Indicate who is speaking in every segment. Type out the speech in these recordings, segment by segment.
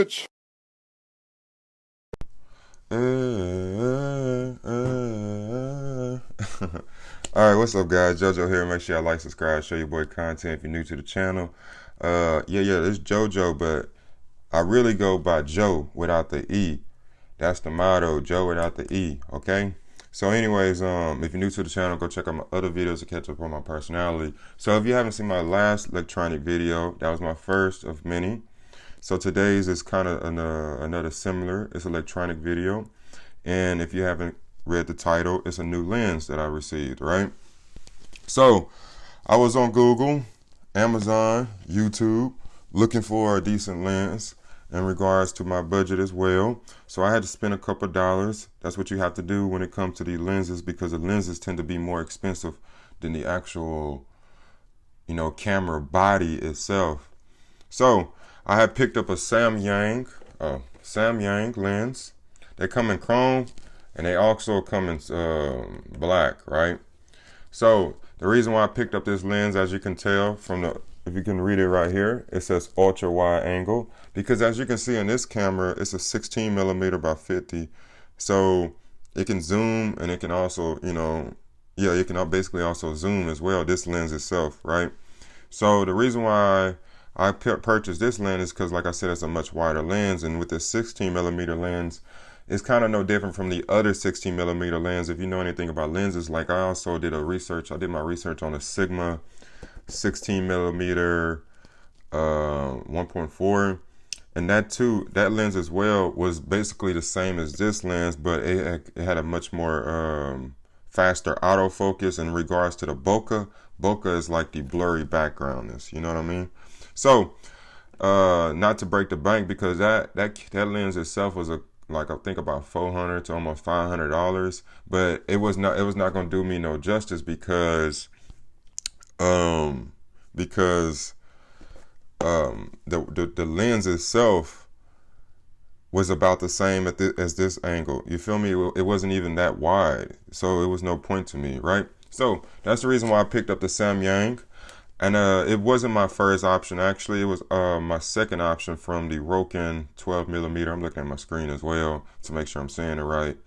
Speaker 1: Alright, what's up guys? JoJo here. Make sure y'all like, subscribe, show your boy content if you're new to the channel. It's JoJo, but I really go by Joe without the E. That's the motto, Joe without the E, okay? So anyways, if you're new to the channel, go check out my other videos to catch up on my personality. So if you haven't seen my last electronic video, that was my first of many. So today's is kind of another similar, it's electronic video. And if you haven't read the title, it's a new lens that I received, right? So I was on Google, Amazon, YouTube, looking for a decent lens in regards to my budget as well. So I had to spend a couple dollars. That's what you have to do when it comes to these lenses, because the lenses tend to be more expensive than the actual, camera body itself. So I had picked up a Samyang lens. They come in chrome and they also come in black, right? So the reason why I picked up this lens, as you can tell from if you can read it right here, it says ultra wide angle, because as you can see in this camera, it's a 16 millimeter by 50. So it can zoom, and it can also, it can basically also zoom as well, this lens itself, right? So the reason why I purchased this lens is because, like I said, it's a much wider lens, and with this 16 millimeter lens, it's kind of no different from the other 16 millimeter lens. If you know anything about lenses, like I also did my research on a Sigma 16 millimeter 1.4, and that lens as well was basically the same as this lens, but it had a much more faster autofocus in regards to the bokeh. Bokeh is like the blurry backgroundness, you know what I mean? So not to break the bank, because that lens itself was I think about $400 to almost $500, but it was not going to do me no justice, because the lens itself was about the same as this angle. You feel me? It wasn't even that wide, so it was no point to me, right? So that's the reason why I picked up the Samyang. And it wasn't my first option, actually. It was my second option from the Rokinon 12 millimeter. I'm looking at my screen as well to make sure I'm saying it right,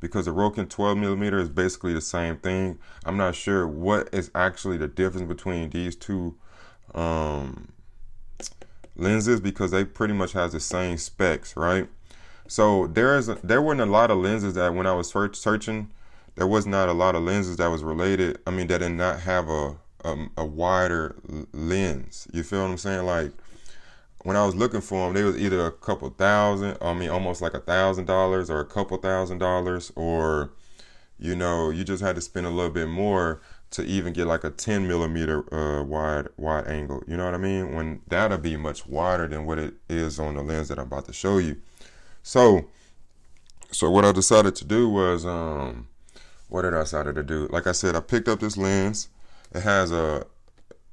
Speaker 1: because the Rokinon 12 millimeter is basically the same thing. I'm not sure what is actually the difference between these two lenses, because they pretty much has the same specs, right? So there weren't a lot of lenses that, when I was searching, there was not a lot of lenses that was related. I mean, that did not have a wider lens. You feel what I'm saying? Like, when I was looking for them, they was either a couple thousand, almost like $1,000, or a couple $1,000, or you just had to spend a little bit more to even get like a 10 millimeter wide angle. You know what I mean? When that'll be much wider than what it is on the lens that I'm about to show you. So what I decided to do was, what did I decide to do? Like I said, I picked up this lens. It has a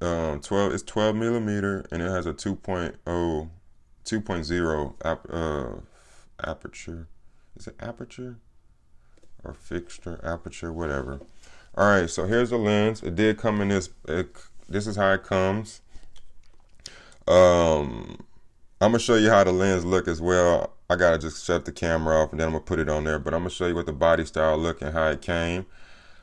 Speaker 1: 12 millimeter, and it has a 2.0 aperture. Is it aperture or fixture? Aperture, whatever. All right, so here's the lens. It did come in this. This is how it comes. I'm gonna show you how the lens look as well. I gotta just shut the camera off, and then I'm gonna put it on there. But I'm gonna show you what the body style look and how it came.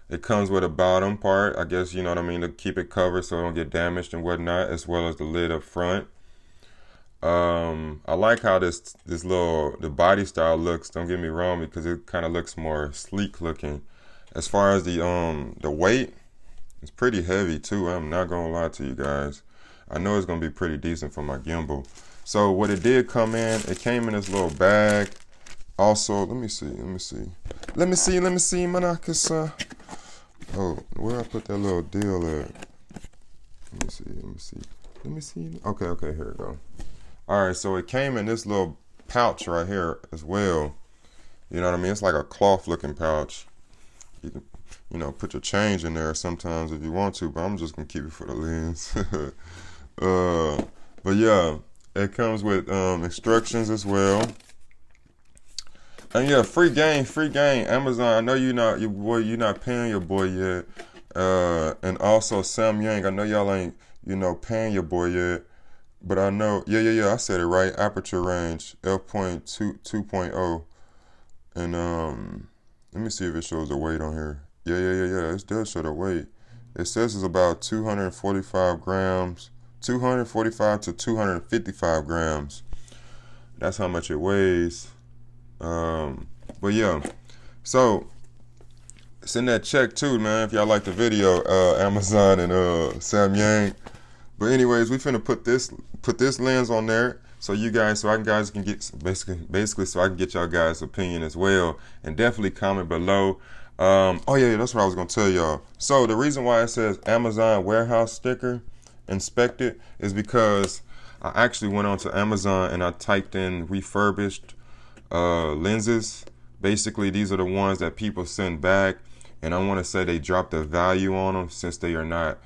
Speaker 1: It comes with a bottom part, I guess, you know what I mean, to keep it covered so it don't get damaged and whatnot, as well as the lid up front. I like how the body style looks, don't get me wrong, because it kind of looks more sleek looking. As far as the weight, it's pretty heavy too. I'm not gonna lie to you guys. I know it's gonna be pretty decent for my gimbal. So what it did come in, it came in this little bag. Also, let me see, Marcus. Oh, where I put that little deal at? Let me see. Okay, here we go. All right, so it came in this little pouch right here as well. You know what I mean? It's like a cloth looking pouch. You can, put your change in there sometimes if you want to, but I'm just gonna keep it for the lens. But yeah, it comes with instructions as well. And yeah, free game, Amazon. I know you're not paying your boy yet. And also Samyang, I know y'all ain't, paying your boy yet. But I know, yeah, I said it right. Aperture range, f.2.0. And let me see if it shows the weight on here. Yeah. It does show the weight. It says it's about 245 grams, 245 to 255 grams. That's how much it weighs. But yeah, so send that check too, man. If y'all like the video, Amazon and Samyang. But anyways, we finna put this lens on there so you guys, so I guys can get basically so I can get y'all guys' opinion as well, and definitely comment below. Oh yeah, that's what I was gonna tell y'all. So the reason why it says Amazon warehouse sticker inspected is because I actually went onto Amazon and I typed in refurbished lenses. Basically, these are the ones that people send back, and I want to say they dropped the value on them since they are not,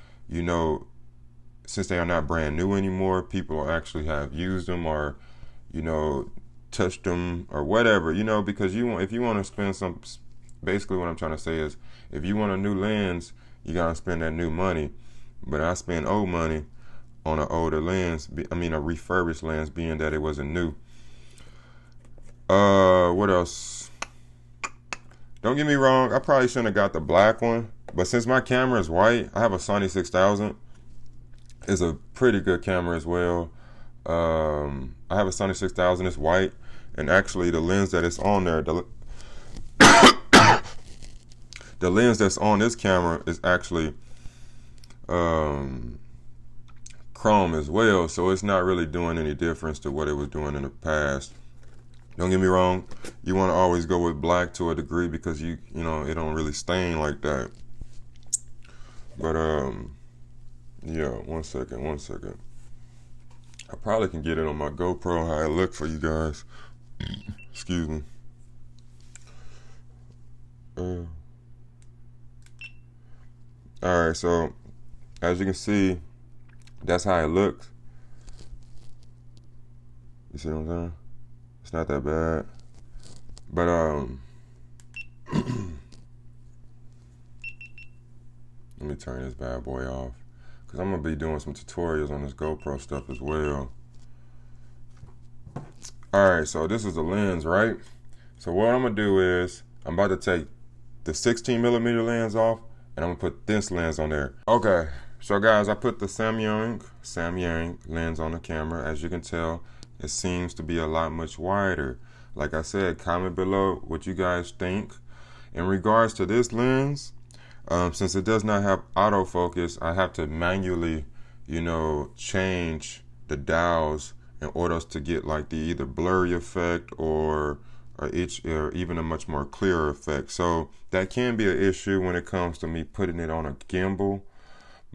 Speaker 1: since they are not brand new anymore. People actually have used them or, touched them or whatever, because if you want to spend some, basically what I'm trying to say is, if you want a new lens, you gotta spend that new money. But I spend old money on an older lens. I mean, a refurbished lens, being that it wasn't new. What else? Don't get me wrong, I probably shouldn't have got the black one, but since my camera is white, I have a Sony 6000. It's a pretty good camera as well. I have a Sony 6000. It's white, and actually the lens that is on there, the lens that's on this camera is actually chrome as well, so it's not really doing any difference to what it was doing in the past. Don't get me wrong, you want to always go with black to a degree because it don't really stain like that. But yeah, one second. I probably can get it on my GoPro how it look for you guys. Excuse me. Alright, so as you can see, that's how it looks. You see what I'm saying? It's not that bad. But let me turn this bad boy off, because I'm gonna be doing some tutorials on this GoPro stuff as well. Alright, so this is the lens, right? So what I'm gonna do is I'm about to take the 16mm lens off, and I'm gonna put this lens on there. Okay, so guys, I put the Samyang lens on the camera. As you can tell, it seems to be a lot much wider. Like I said, comment below what you guys think. In regards to this lens, since it does not have autofocus, I have to manually, change the dials in order to get like the either blurry effect or even a much more clearer effect. So that can be an issue when it comes to me putting it on a gimbal.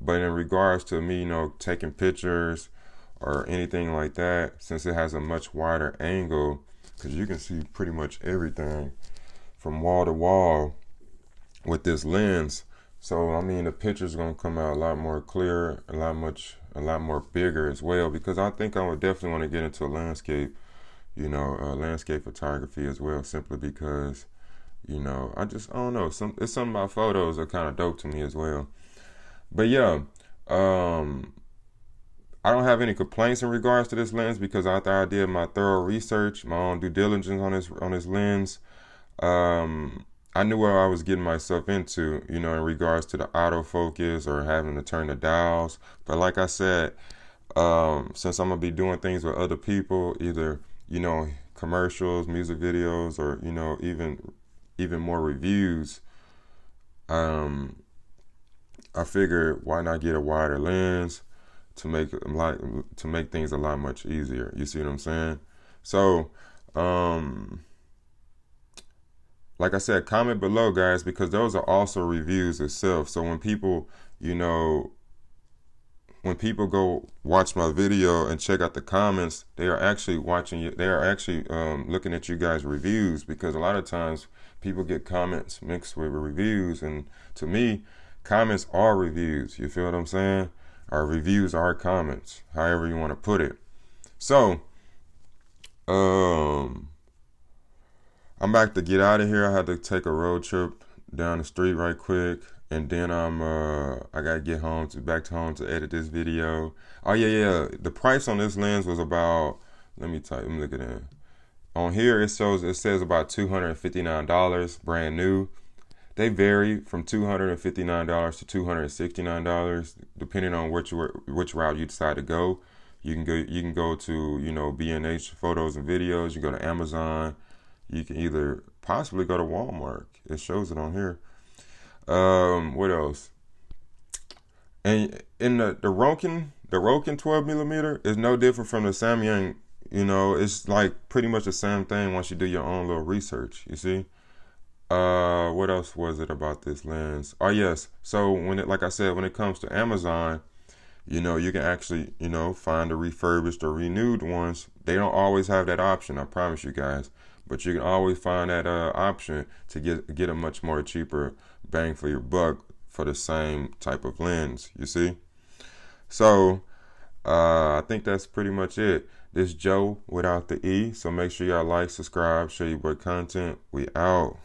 Speaker 1: But in regards to me, taking pictures or anything like that, since it has a much wider angle, because you can see pretty much everything from wall to wall with this lens. So I mean, the picture's gonna come out a lot more clear, a lot more bigger as well, because I think I would definitely want to get into landscape, landscape photography as well, simply because, I don't know, it's something about photos that kind of dope to me as well. But yeah, I don't have any complaints in regards to this lens, because after I did my thorough research, my own due diligence on this lens, I knew what I was getting myself into, in regards to the autofocus or having to turn the dials. But like I said, since I'm gonna be doing things with other people, either commercials, music videos, or even more reviews, I figured why not get a wider lens to make things a lot much easier. You see what I'm saying? So like I said, comment below, guys, because those are also reviews itself. So when people go watch my video and check out the comments, they are actually watching you. They are actually looking at you guys' reviews, because a lot of times people get comments mixed with reviews, and to me, comments are reviews. You feel what I'm saying? Our reviews are comments, however you want to put it. So, I'm about to get out of here. I had to take a road trip down the street right quick. and then I gotta get back to home to edit this video. Oh yeah. The price on this lens was about, let me look at it. On here it says about $259, brand new. They vary from $259 to $269, depending on which route you decide to go. You can go to, you know, B&H Photos and Videos. You go to Amazon. You can either possibly go to Walmart. It shows it on here. What else? And in the Rokin 12mm is no different from the Samyang. You know, it's like pretty much the same thing once you do your own little research. You see. What else was it about this lens? Oh yes. So like I said, when it comes to Amazon, you know, you can actually, you know, find the refurbished or renewed ones. They don't always have that option, I promise you guys. But you can always find that option to get a much more cheaper bang for your buck for the same type of lens, you see? So, I think that's pretty much it. This Joe without the E. So make sure y'all like, subscribe, share your boy content. We out.